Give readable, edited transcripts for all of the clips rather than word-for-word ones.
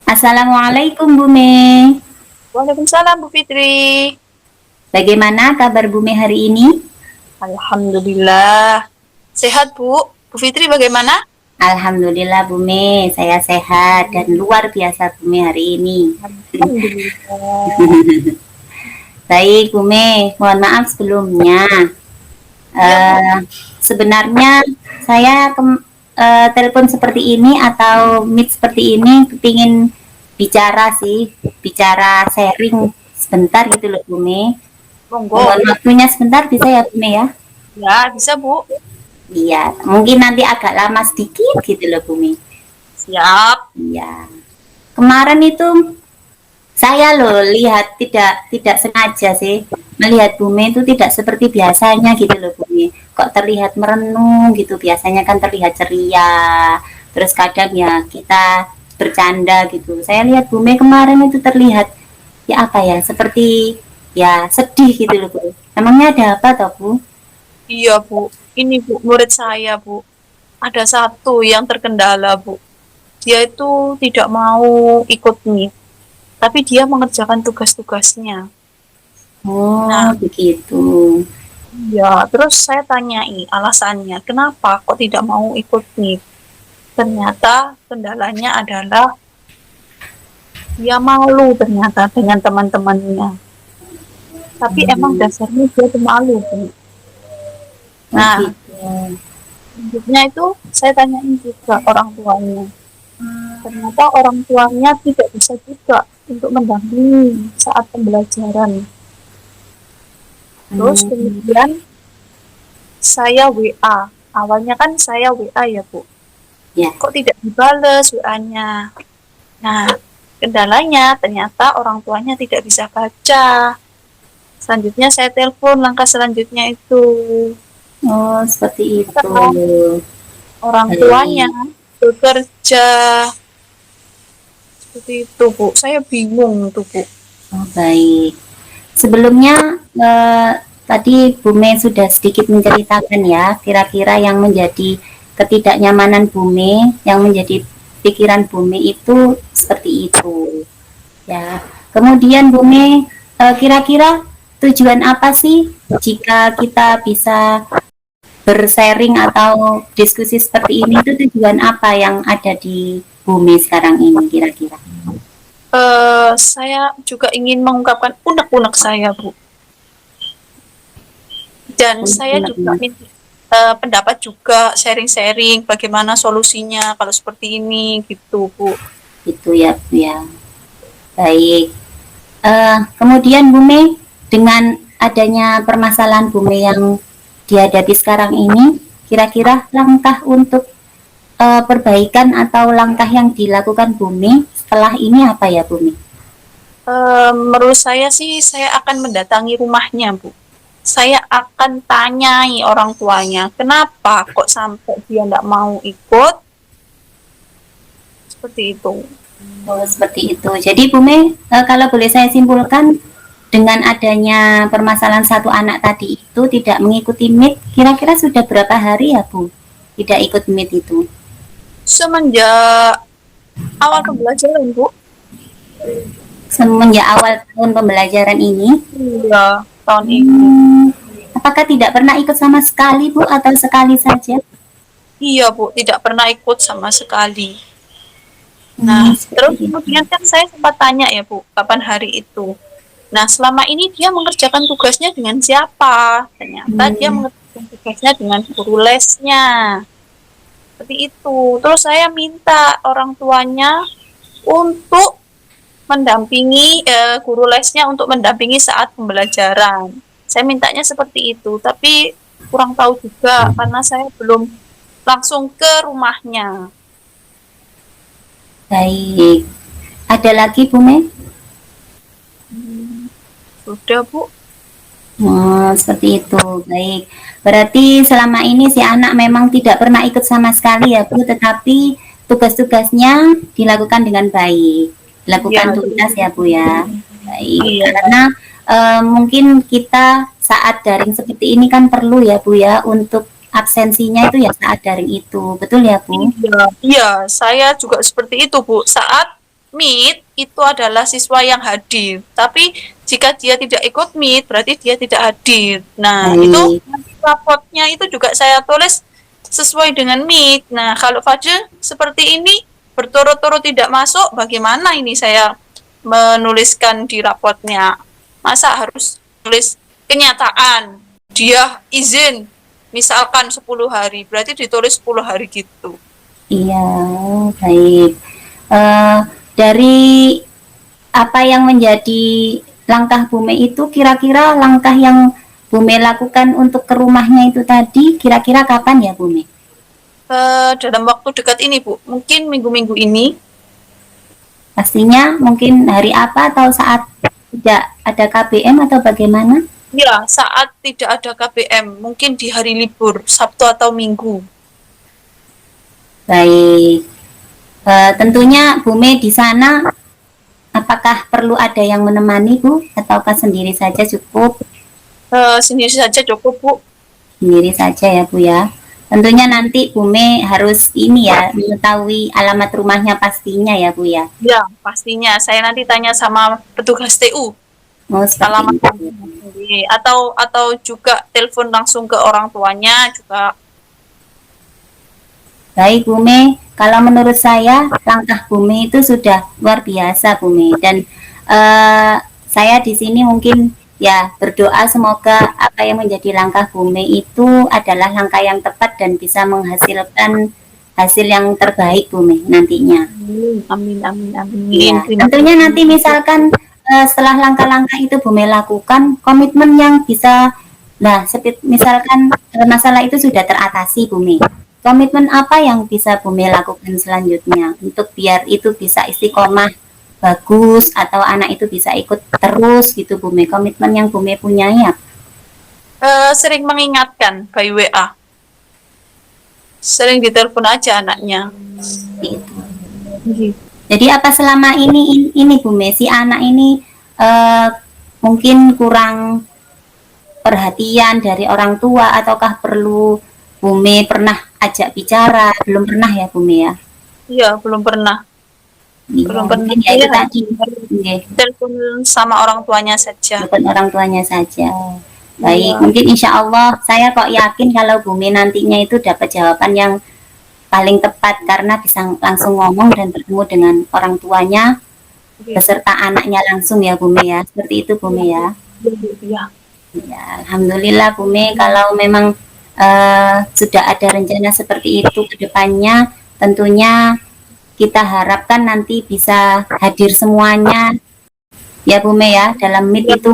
Assalamualaikum Bu Me. Waalaikumsalam Bu Fitri. Bagaimana kabar Bu Me hari ini? Alhamdulillah. Sehat Bu. Bu Fitri bagaimana? Alhamdulillah Bu Me, saya sehat dan luar biasa Bu Me hari ini. Alhamdulillah. Baik Bu Me, mohon maaf sebelumnya. Iya Bu. Eh, Sebenarnya saya telepon seperti ini atau meet seperti ini ingin bicara sih, bicara sharing sebentar gitu loh Bu Me. Monggo. Mohon waktunya sebentar bisa ya Bu Me ya? Ya, bisa Bu. Iya, mungkin nanti agak lama sedikit gitu loh Bumi. Siap. Iya. Kemarin itu saya loh lihat tidak sengaja sih melihat Bumi itu tidak seperti biasanya gitu loh Bumi. Kok terlihat merenung gitu. Biasanya kan terlihat ceria. Terus kadang ya kita bercanda gitu. Saya lihat Bumi kemarin itu terlihat ya apa ya seperti ya sedih gitu loh Bu. Emangnya ada apa toh Bu? Iya Bu. Ini Bu, murid saya Bu. Ada satu yang terkendala Bu. Dia itu tidak mau ikut nih. Tapi dia mengerjakan tugas-tugasnya. Oh, Nah, begitu. ya, terus saya tanyai alasannya, kenapa kok tidak mau ikut nih? Ternyata kendalanya adalah dia malu ternyata dengan teman-temannya. Tapi emang Hmm. dasarnya dia pemalu. Bu. Oh Nah, gitu. selanjutnya itu saya tanyain juga orang tuanya. Ternyata orang tuanya tidak bisa juga untuk mendampingi saat pembelajaran. Terus Hmm. kemudian saya WA. Awalnya kan saya WA ya Bu. Ya. Kok tidak dibales WA-nya? Nah, kendalanya ternyata orang tuanya tidak bisa baca. Selanjutnya saya telepon langkah selanjutnya itu. Oh, seperti itu. Setelah orang tuanya Baik. bekerja seperti itu Bu. Saya bingung tuh Bu. Oh, baik. Sebelumnya tadi Bu Me sudah sedikit menceritakan ya, kira-kira yang menjadi ketidaknyamanan Bu Me, yang menjadi pikiran Bu Me itu seperti itu. Ya. Kemudian Bu Me, kira-kira tujuan apa sih jika kita bisa bersharing atau diskusi seperti ini itu tujuan apa yang ada di bumi sekarang ini kira-kira? Saya juga ingin mengungkapkan unek-unek saya Bu. Dan saya juga minta pendapat juga sharing-sharing bagaimana solusinya kalau seperti ini gitu Bu. Itu ya Bu ya. Baik. Kemudian Bumi dengan adanya permasalahan Bumi yang dihadapi sekarang ini, kira-kira langkah untuk perbaikan atau langkah yang dilakukan Bumi setelah ini apa ya Bumi? Menurut saya sih saya akan mendatangi rumahnya Bu. Saya akan tanyai orang tuanya, kenapa kok sampai dia tidak mau ikut, seperti itu. Oh, seperti itu. Jadi Bumi, kalau boleh saya simpulkan, dengan adanya permasalahan satu anak tadi itu tidak mengikuti meet, kira-kira sudah berapa hari ya Bu? Tidak ikut meet itu? Semenjak awal pembelajaran Bu, Semenjak awal tahun pembelajaran ini, iya tahun ini. apakah tidak pernah ikut sama sekali Bu atau sekali saja? Iya Bu, tidak pernah ikut sama sekali. Nah, Seperti terus itu. kemudian kan saya sempat tanya ya Bu, kapan hari itu. Nah, selama ini dia mengerjakan tugasnya dengan siapa? Ternyata dia Hmm, mengerjakan tugasnya dengan guru lesnya. Seperti itu. Terus saya minta orang tuanya untuk mendampingi guru lesnya untuk mendampingi saat pembelajaran. Saya mintanya seperti itu, tapi kurang tahu juga karena saya belum langsung ke rumahnya. baik. Ada lagi Bu Mei? Sudah Bu. Oh, seperti itu. Baik. Berarti selama ini si anak memang tidak pernah ikut sama sekali ya, Bu, tetapi tugas-tugasnya dilakukan dengan baik. Iya, Dilakukan tuntas ya, Bu ya. Baik. iya, Karena mungkin kita saat daring seperti ini kan perlu ya, Bu ya, untuk absensinya itu ya saat daring itu. Betul ya, Bu? iya, iya. Saya juga seperti itu Bu. Saat meet itu adalah siswa yang hadir. Tapi jika dia tidak ikut meet berarti dia tidak hadir. Nah, itu Baik. rapotnya itu juga saya tulis sesuai dengan meet. Nah, kalau Fadil seperti ini berturut-turut tidak masuk, bagaimana ini saya menuliskan di rapotnya? Masa harus tulis kenyataan dia izin misalkan 10 hari, berarti ditulis 10 hari gitu. Iya, baik. Eh, dari apa yang menjadi langkah Bume itu, kira-kira langkah yang Bume lakukan untuk ke rumahnya itu tadi, kira-kira kapan ya Bume? Dalam waktu dekat ini, Bu, mungkin minggu-minggu ini. Pastinya mungkin hari apa atau saat tidak ada KBM atau bagaimana? Ya, saat tidak ada KBM, mungkin di hari libur, Sabtu atau Minggu. Baik. Tentunya Bume di sana apakah perlu ada yang menemani Bu ataukah sendiri saja cukup? Sendiri saja cukup, Bu. Sendiri saja ya Bu ya. Tentunya nanti Bume harus ini ya mengetahui alamat rumahnya pastinya ya Bu ya. Ya, pastinya. Saya nanti tanya sama petugas TU Oh seperti alamat itu. sendiri. Atau juga telepon langsung ke orang tuanya juga. Baik Bume, kalau menurut saya langkah Bume itu sudah luar biasa Bume dan saya di sini mungkin ya berdoa semoga apa yang menjadi langkah Bume itu adalah langkah yang tepat dan bisa menghasilkan hasil yang terbaik Bume nantinya. Amin, amin, amin. Ya, Terima tentunya kasih. nanti misalkan setelah langkah-langkah itu Bume lakukan, komitmen yang bisa, nah, misalkan masalah itu sudah teratasi Bume. Komitmen apa yang bisa Bume lakukan selanjutnya untuk biar itu bisa istiqomah bagus atau anak itu bisa ikut terus gitu Bume. Komitmen yang Bume punya ya. Sering mengingatkan by WA. Sering ditelepon aja anaknya. Gitu. Jadi apa selama ini Bume si anak ini mungkin kurang perhatian dari orang tua ataukah perlu Bume pernah ajak bicara? Belum pernah ya Bume ya? Iya, belum pernah. Iya, Belum pernah. mungkin ya itu Iya, tadi. Nggih, telepon sama orang tuanya saja. bukan orang tuanya saja. Baik, Iya. mungkin insya Allah saya kok yakin kalau Bume nantinya itu dapat jawaban yang paling tepat karena bisa langsung ngomong dan bertemu dengan orang tuanya beserta anaknya langsung ya Bume ya. Seperti itu Bume ya. Iya. Ya, alhamdulillah Bume kalau memang sudah ada rencana seperti itu ke depannya, tentunya kita harapkan nanti bisa hadir semuanya ya Bume ya dalam meet itu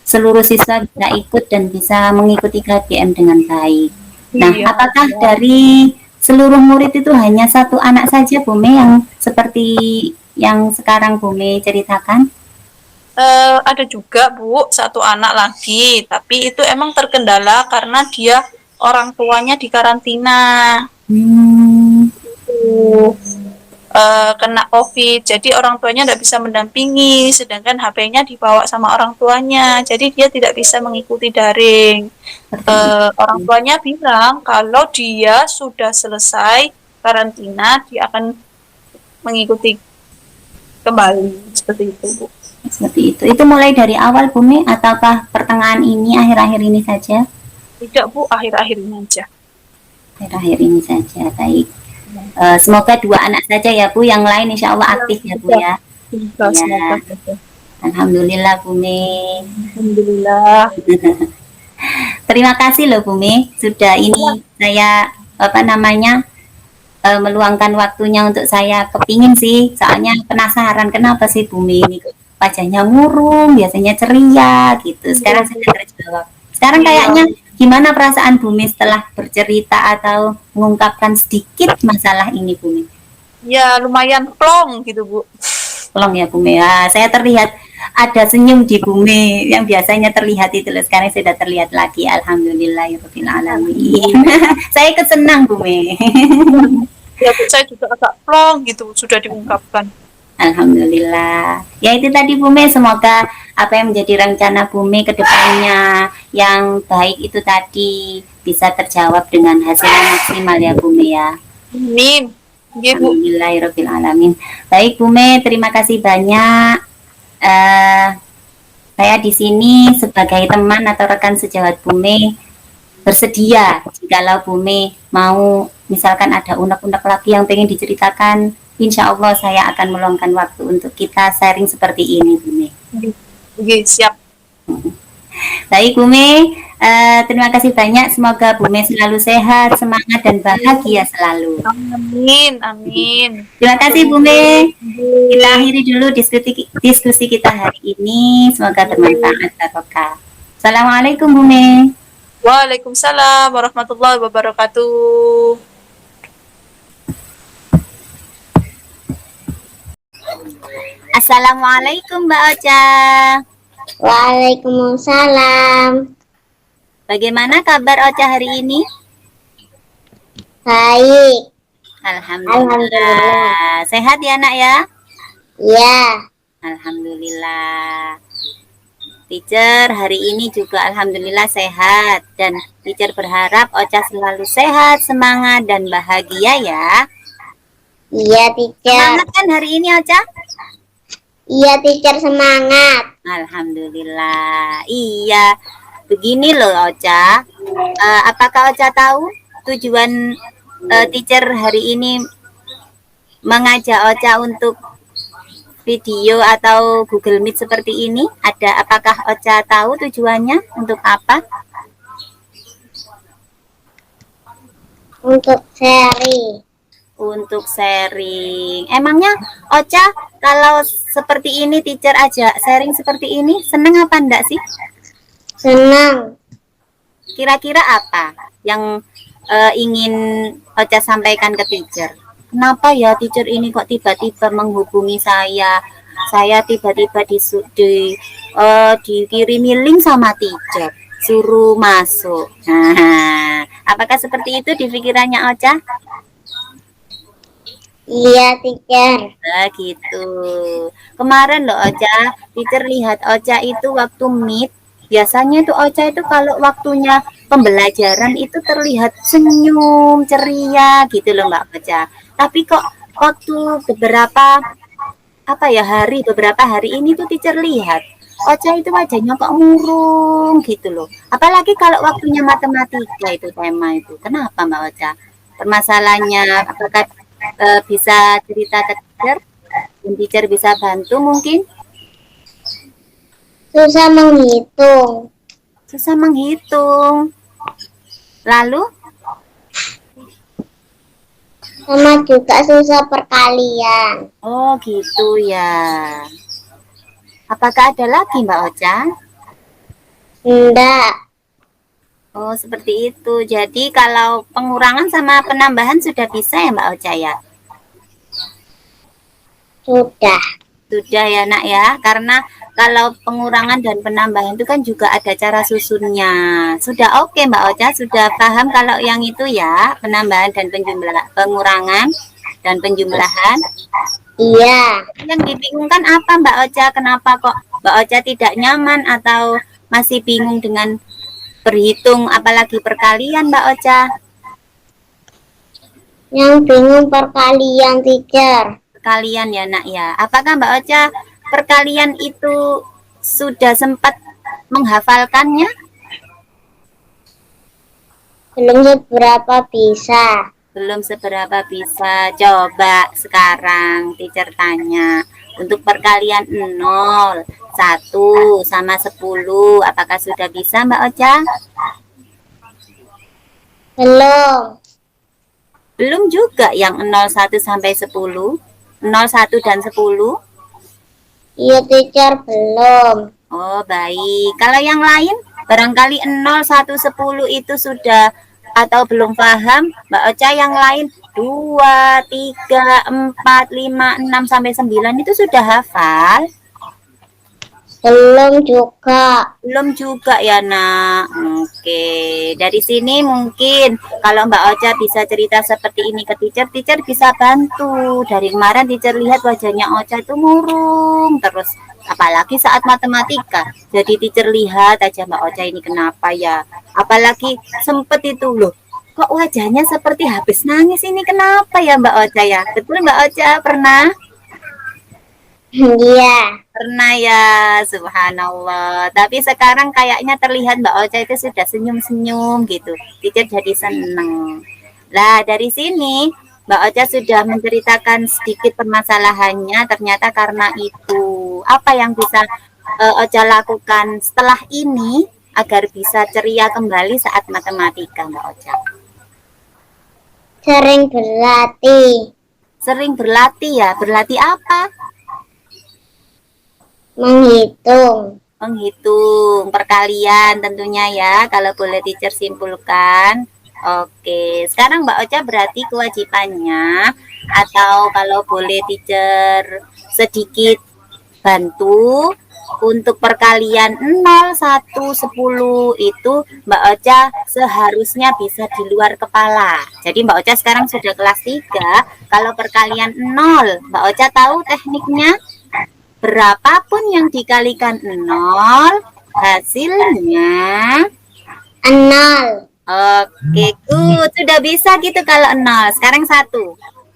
seluruh siswa bisa ikut dan bisa mengikuti KBM dengan baik. Nah, Iya. apakah dari seluruh murid itu hanya satu anak saja Bume yang seperti yang sekarang Bume ceritakan? Ada juga Bu, satu anak lagi, tapi itu emang terkendala karena dia orang tuanya di karantina. Hmm, Kena COVID, jadi orang tuanya tidak bisa mendampingi, sedangkan HP-nya dibawa sama orang tuanya, jadi dia tidak bisa mengikuti daring. seperti itu. Orang tuanya bilang kalau dia sudah selesai karantina, dia akan mengikuti kembali seperti itu, Bu. Seperti itu. Itu mulai dari awal Bume ataukah pertengahan ini, akhir-akhir ini saja? Tidak Bu, akhir-akhir ini aja. Akhir-akhir ini saja, baik. Semoga dua anak saja ya Bu, yang lain insya Allah aktif ya Bu ya. Semoga, Ya. semoga. Alhamdulillah Bume. Alhamdulillah. Terima kasih loh Bume, sudah ini saya apa namanya meluangkan waktunya untuk saya kepingin sih, soalnya penasaran kenapa sih Bume ini kok wajahnya murung, biasanya ceria gitu. Sekarang sudah terjawab. Sekarang kayaknya gimana perasaan Bume setelah bercerita atau mengungkapkan sedikit masalah ini Bume? Ya lumayan plong gitu Bu. Tolong ya Bume ya, saya terlihat ada senyum di Bume yang biasanya terlihat itu loh, sekarang sudah terlihat lagi. Alhamdulillahirabbil alamin. Saya ikut senang Bume. Ya Bu, saya juga agak plong gitu sudah diungkapkan. Alhamdulillah. Ya itu tadi Bume, semoga apa yang menjadi rencana Bume ke depannya yang baik itu tadi bisa terjawab dengan hasil yang maksimal ya Bume ya. Amin. Nggih, Bu. Alhamdulillahirrahmanirrahim. Baik Bu Me, terima kasih banyak. Eh, saya di sini sebagai teman atau rekan sejawat Bu Me bersedia jikalau Bu Me mau misalkan ada unek-unek lagi yang pengen diceritakan, insya Allah saya akan meluangkan waktu untuk kita sharing seperti ini Bu Me. Nggih, siap. Baik Bu Me, terima kasih banyak. Semoga Bu Me selalu sehat, semangat dan bahagia selalu. Amin, amin. Terima kasih Bu Me. Kita akhiri dulu diskusi kita hari ini. Semoga bermanfaat barokah. Assalamualaikum Bu Me. Waalaikumsalam warahmatullahi wabarakatuh. Assalamualaikum Mbak Ocha. Waalaikumsalam. Bagaimana kabar Ocha hari ini? Baik. Alhamdulillah. Sehat ya nak ya? Ya. Alhamdulillah. Teacher hari ini juga alhamdulillah sehat dan teacher berharap Ocha selalu sehat, semangat dan bahagia ya. Iya, teacher. Semangat kan hari ini Ocha? Iya, teacher, semangat. Alhamdulillah. Iya. Begini loh Ocha. Apakah Ocha tahu tujuan teacher hari ini mengajak Ocha untuk video atau Google Meet seperti ini? Apakah Ocha tahu tujuannya untuk apa? Untuk sharing. Untuk sharing. Emangnya Ocha kalau seperti ini teacher aja sharing seperti ini seneng apa enggak sih? Senang. Kira-kira apa yang ingin Ocha sampaikan ke teacher? Kenapa ya teacher ini kok tiba-tiba menghubungi saya? Saya tiba-tiba dikirimi link sama teacher, suruh masuk. Nah, apakah seperti itu di pikirannya Ocha? Iya, teacher. Nah, gitu. Kemarin loh Ocha, teacher lihat Ocha itu waktu meet, biasanya tuh Ocha itu kalau waktunya pembelajaran itu terlihat senyum, ceria gitu loh Mbak Ocha. Tapi kok waktu beberapa hari ini tuh teacher lihat Ocha itu wajahnya kok murung gitu loh. Apalagi kalau waktunya matematika itu tema itu. Kenapa Mbak Ocha? Permasalahannya apakah bisa cerita ke teacher? Dan teacher bisa bantu mungkin? Susah menghitung. Susah menghitung. Lalu? Sama juga susah perkalian. Oh gitu ya. Apakah ada lagi Mbak Ocha? Enggak. Oh seperti itu. Jadi kalau pengurangan sama penambahan sudah bisa ya Mbak Ocha ya? Sudah. Sudah ya nak ya. Karena kalau pengurangan dan penambahan itu kan juga ada cara susunnya. Sudah oke Mbak Ocha, sudah paham kalau yang itu ya, penambahan dan pengurangan dan penjumlahan. Iya. Yang dibingungkan apa Mbak Ocha? Kenapa kok Mbak Ocha tidak nyaman atau masih bingung dengan berhitung apalagi perkalian Mbak Ocha? Yang bingung perkalian, teacher. Perkalian ya nak ya. Apakah Mbak Ocha perkalian itu sudah sempat menghafalkannya? Belum seberapa bisa. Belum seberapa bisa. Coba sekarang teacher tanya. Untuk perkalian 0, 1 sama 10, apakah sudah bisa Mbak Ocha? Belum. Belum juga yang 0, 1 sampai 10. 0, 1 dan 10. Iya, teacher, belum. Oh, baik. Kalau yang lain, barangkali 0, 1, 10 itu sudah atau belum paham, Mbak Ocha yang lain 2, 3, 4, 5, 6, sampai 9 itu sudah hafal? Belum juga. Belum juga ya nak. Oke, dari sini mungkin kalau Mbak Ocha bisa cerita seperti ini ke teacher, teacher bisa bantu. Dari kemarin teacher lihat wajahnya Ocha itu murung terus, apalagi saat matematika. Jadi teacher lihat aja Mbak Ocha ini kenapa ya. Apalagi sempet itu loh, kok wajahnya seperti habis nangis ini, kenapa ya Mbak Ocha ya? Betul Mbak Ocha pernah? Iya. Pernah ya, subhanallah. Tapi sekarang kayaknya terlihat Mbak Ocha itu sudah senyum-senyum gitu. Teacher jadi seneng. Lah dari sini Mbak Ocha sudah menceritakan sedikit permasalahannya. Ternyata karena itu, apa yang bisa Ocha lakukan setelah ini agar bisa ceria kembali saat matematika, Mbak Ocha? Sering berlatih. Sering berlatih ya. Berlatih apa? Menghitung. Menghitung perkalian tentunya ya, kalau boleh teacher simpulkan. Oke, sekarang Mbak Ocha berarti kewajibannya, atau kalau boleh teacher sedikit bantu, untuk perkalian 0, 1, 10 itu Mbak Ocha seharusnya bisa di luar kepala. Jadi Mbak Ocha sekarang sudah kelas 3, kalau perkalian 0, Mbak Ocha tahu tekniknya? Berapapun yang dikalikan 0, hasilnya 0. oke, good. Sudah bisa gitu kalau 0. Sekarang 1.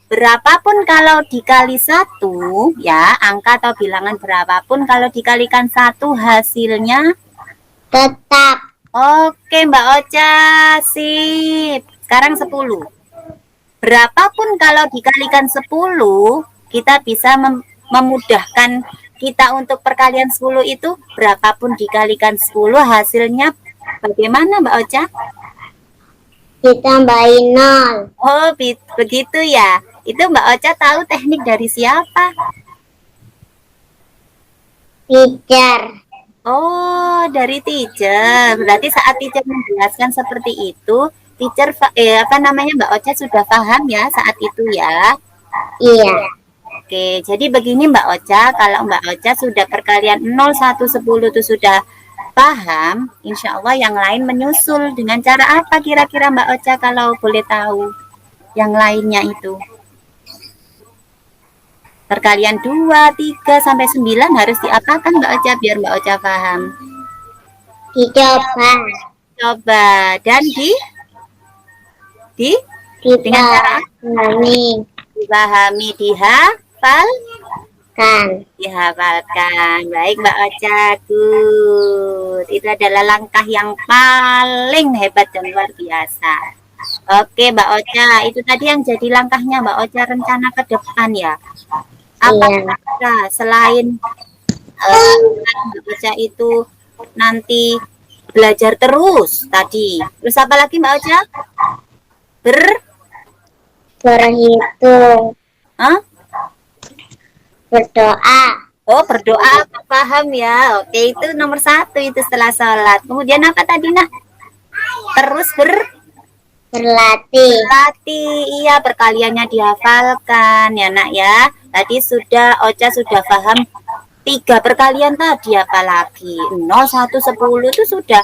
Berapapun kalau dikali 1, ya, angka atau bilangan berapapun kalau dikalikan 1 hasilnya Tetap. oke, Mbak Ocha. Sip. Sekarang 10. Berapapun kalau dikalikan 10, kita bisa memudahkan kita untuk perkalian 10 itu, berapapun dikalikan 10 hasilnya bagaimana Mbak Ocha? Ditambahin 0. Oh, begitu ya. Itu Mbak Ocha tahu teknik dari siapa? Teacher. Oh, dari teacher. Berarti saat teacher menjelaskan seperti itu, teacher apa namanya Mbak Ocha sudah paham ya saat itu ya? Iya. Oke, jadi begini Mbak Ocha, kalau Mbak Ocha sudah perkalian 0, 1, 10 itu sudah paham, insya Allah yang lain menyusul. Dengan cara apa kira-kira Mbak Ocha kalau boleh tahu yang lainnya itu? Perkalian 2, 3, sampai 9 harus diapakan Mbak Ocha biar Mbak Ocha paham? Dicoba. Coba, dan dengan cara Dipahami. dipahami, dihafal, Kan. dihafalkan. Baik Mbak Ocha, good. Itu adalah langkah yang paling hebat dan luar biasa. Oke Mbak Ocha, itu tadi yang jadi langkahnya Mbak Ocha, rencana ke depan ya. Apa kira selain Mbak Ocha itu nanti belajar terus tadi, terus apa lagi Mbak Ocha? Berhitung. Hah? Berdoa. Oh, berdoa, paham ya. Oke, itu nomor 1 itu setelah sholat. Kemudian apa tadi nak? Terus Berlatih. iya, perkaliannya dihafalkan ya nak ya. Tadi Ocha sudah paham 3 perkalian tadi, apalagi 0, 1, 10 itu sudah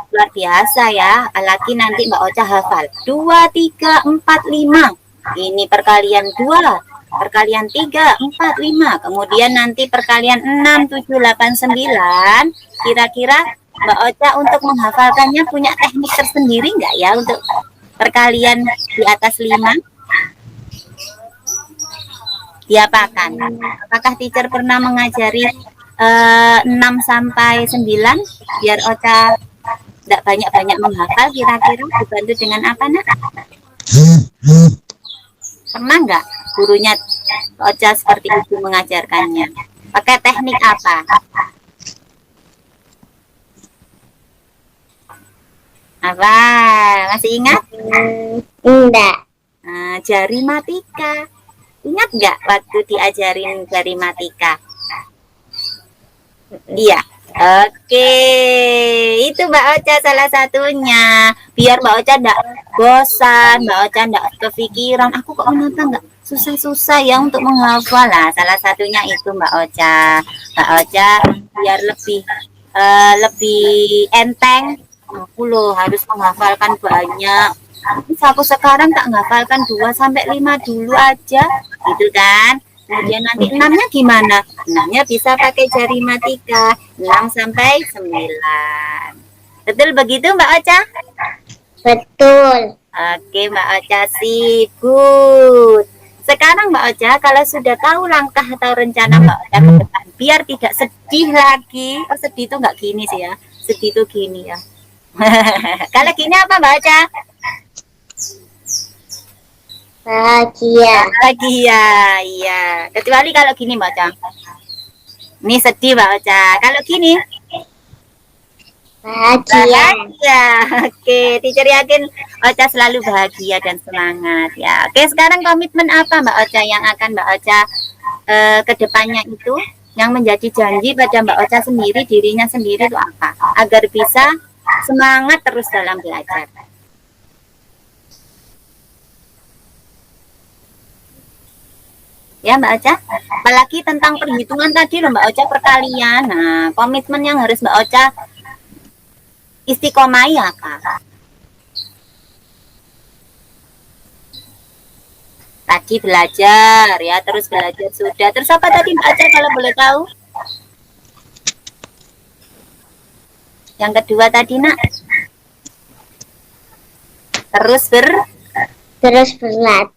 luar biasa ya. Apalagi nanti Mbak Ocha hafal 2, 3, 4, 5. Ini perkalian 2, perkalian 3, 4, 5. Kemudian nanti perkalian 6, 7, 8, 9. Kira-kira Mbak Ocha untuk menghafalkannya punya teknik tersendiri enggak ya untuk perkalian di atas 5? Diapakan? Apakah teacher pernah mengajari 6 sampai 9 biar Ocha tidak banyak-banyak menghafal? Kira-kira dibantu dengan apa nak? Pernah nggak gurunya Ocha seperti itu mengajarkannya? Pakai teknik apa? Apa? Masih ingat? Enggak. Jari matika. Ingat nggak waktu diajarin jari matika? Iya. Oke, itu Mbak Ocha salah satunya. Biar Mbak Ocha enggak bosan, Mbak Ocha enggak kepikiran, aku kok kenapa enggak susah-susah ya untuk menghafal. Lah, salah satunya itu Mbak Ocha. Mbak Ocha biar lebih enteng. Aku loh harus menghafalkan banyak. Aku sekarang tak menghafalkan 2 sampai 5 dulu aja, gitu kan? Kemudian nanti 6-nya gimana? 6-nya bisa pakai jari matika, 6 sampai 9. Betul begitu Mbak Ocha? Betul. Oke, Mbak Ocha, sip. Good. Sekarang Mbak Ocha, kalau sudah tahu langkah atau rencana Mbak Ocha ke depan, biar tidak sedih lagi. Oh, sedih itu nggak gini sih ya. Sedih itu gini ya. Kalau gini apa Mbak Ocha? Bahagia. Bahagia, iya. Kecuali kalau gini Mbak Ocha. Ini sedih Mbak Ocha. Kalau gini, Bahagia. bahagia. Oke, teacher yakin Ocha selalu bahagia dan semangat ya. Oke, sekarang komitmen apa Mbak Ocha yang akan Mbak Ocha ke depannya itu, yang menjadi janji pada Mbak Ocha sendiri, dirinya sendiri itu apa? Agar bisa semangat terus dalam belajar. Ya Mbak Ocha, apalagi tentang perhitungan tadi loh Mbak Ocha, perkalian. Nah, komitmen yang harus Mbak Ocha istiqomah apa? Tadi belajar ya, terus belajar sudah. Terus apa tadi Mbak Ocha kalau boleh tahu? Yang kedua tadi Nak. Terus berlatih.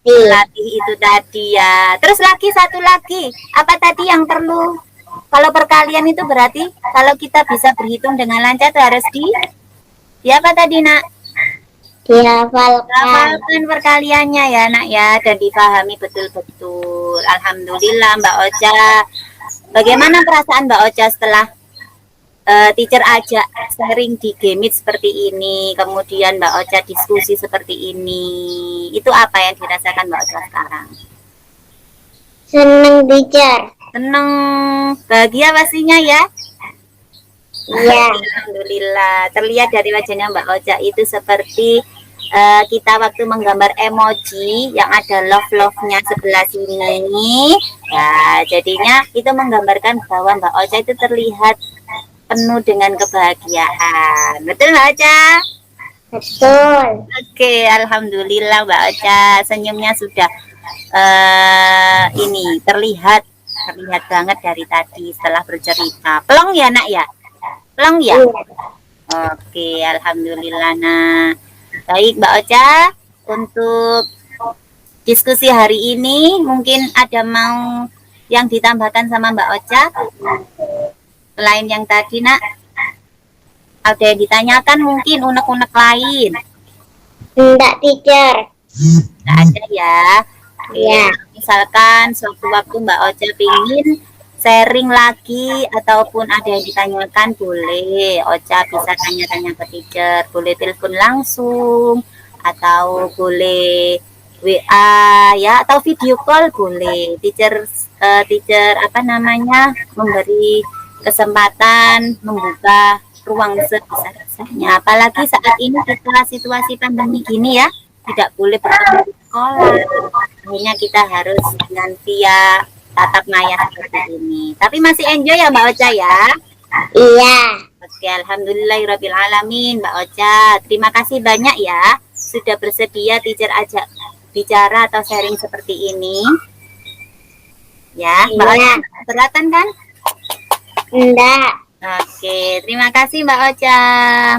berlatih itu tadi ya. Terus lagi satu lagi, apa tadi yang perlu? Kalau perkalian itu berarti kalau kita bisa berhitung dengan lancar itu harus di apa tadi Nak? Dihafalkan. Hafalkan perkaliannya ya Nak ya, dan dipahami betul-betul. Alhamdulillah Mbak Ocha. Bagaimana perasaan Mbak Ocha setelah teacher ajak sharing di Gamit seperti ini, kemudian Mbak Ocha diskusi seperti ini? Itu apa yang dirasakan Mbak Ocha sekarang? Seneng teacher. Seneng, bahagia pastinya ya. Iya. Alhamdulillah. Terlihat dari wajahnya Mbak Ocha itu seperti kita waktu menggambar emoji yang ada love-nya sebelah sini. Ya, jadinya itu menggambarkan bahwa Mbak Ocha itu terlihat penuh dengan kebahagiaan. Betul Mbak Ocha? Betul. Oke, alhamdulillah Mbak Ocha, senyumnya sudah ini terlihat banget dari tadi setelah bercerita. Plong ya Nak ya? Plong ya? Iya. Oke, alhamdulillah. Nah, baik Mbak Ocha, untuk diskusi hari ini mungkin ada mau yang ditambahkan sama Mbak Ocha selain yang tadi Nak? Ada yang ditanyakan mungkin unek-unek lain? Enggak teacher. Nggak ada ya? Iya. Misalkan sewaktu-waktu Mbak Ocha pingin sharing lagi ataupun ada yang ditanyakan, boleh Ocha bisa tanya-tanya ke teacher, boleh telepon langsung atau boleh WA ya, atau video call boleh. Teacher apa namanya, memberi kesempatan membuka ruang sebesar-besarnya. Apalagi saat ini kita situasi pandemi gini ya, tidak boleh bertemu di sekolah. Akhirnya kita harus dengan via tatap maya seperti ini. Tapi masih enjoy ya Mbak Ocha ya? Iya. Oke, alhamdulillahirabbil alamin Mbak Ocha. Terima kasih banyak ya sudah bersedia teacher ajak bicara atau sharing seperti ini. Ya, Mbak Ocha, keberatan kan? Enggak. Oke, terima kasih Mbak Ocha.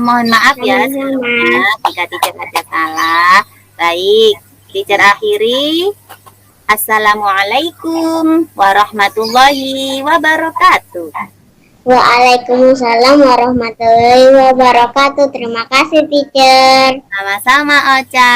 Mohon maaf ya sebelumnya jika teacher ada salah. Baik, teacher akhiri. Assalamualaikum warahmatullahi wabarakatuh. Waalaikumsalam warahmatullahi wabarakatuh. Terima kasih teacher. Sama-sama Ocha.